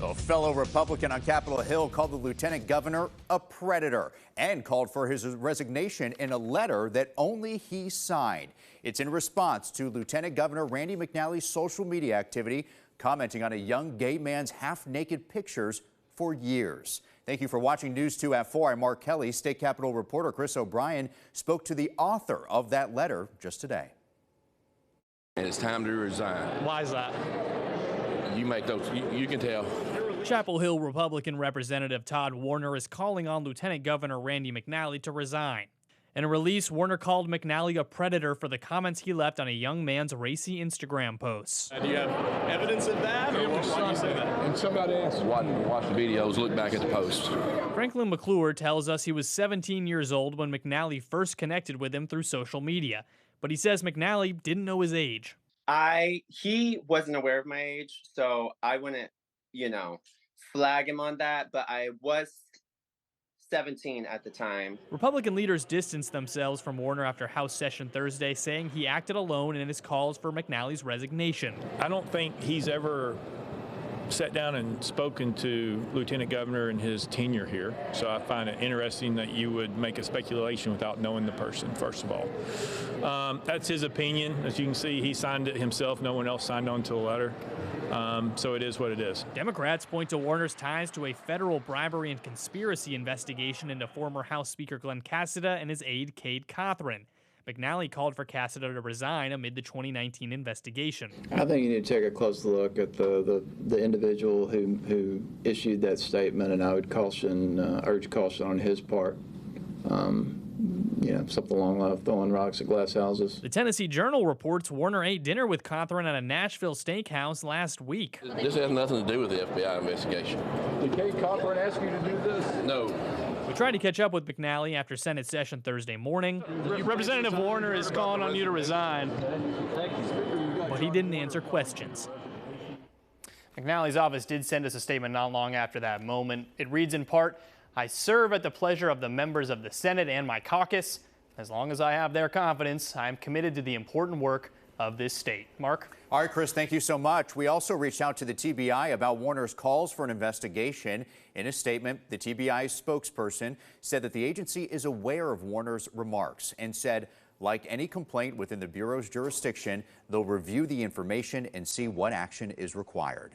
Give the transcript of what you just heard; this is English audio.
A fellow Republican on Capitol Hill called the lieutenant governor a predator and called for his resignation in a letter that only he signed. It's in response to Lieutenant Governor Randy McNally's social media activity, commenting on a young gay man's half-naked pictures for years. Thank you for watching News 2 at 4. I'm Mark Kelly. State Capitol reporter Chris O'Brien spoke to the author of that letter just today. And it's time to resign. Why is that? You make those, you can tell. Chapel Hill Republican Representative Todd Warner is calling on Lieutenant Governor Randy McNally to resign. In a release, Warner called McNally a predator for the comments he left on a young man's racy Instagram posts. Do you have evidence of that, or why do you say that? And somebody else watch the videos, look back at the posts. Franklin McClure tells us he was 17 years old when McNally first connected with him through social media, but he says McNally didn't know his age. He wasn't aware of my age, so I wouldn't, flag him on that, but I was 17 at the time. Republican leaders distanced themselves from Warner after House session Thursday, saying he acted alone in his calls for McNally's resignation. I don't think he's ever sat down and spoken to Lieutenant Governor in his tenure here, so I find it interesting that you would make a speculation without knowing the person, first of all. That's his opinion. As you can see, he signed it himself. No one else signed on to the letter. So it is what it is. Democrats point to Warner's ties to a federal bribery and conspiracy investigation into former House Speaker Glenn Cassida and his aide Cade Cothran. McNally called for Cassida to resign amid the 2019 investigation. I think you need to take a close look at the individual who issued that statement, and I would urge caution on his part. Something along the line of throwing rocks at glass houses. The Tennessee Journal reports Warner ate dinner with Cothran at a Nashville steakhouse last week. This has nothing to do with the FBI investigation. Did Cade Cothran ask you to do this? No. We tried to catch up with McNally after Senate session Thursday morning. Representative Warner is calling on you to resign. But he didn't answer questions. McNally's office did send us a statement not long after that moment. It reads in part, "I serve at the pleasure of the members of the Senate and my caucus. As long as I have their confidence, I am committed to the important work of this state." Mark? All right, Chris, thank you so much. We also reached out to the TBI about Warner's calls for an investigation. In a statement, the TBI spokesperson said that the agency is aware of Warner's remarks and said, like any complaint within the Bureau's jurisdiction, they'll review the information and see what action is required.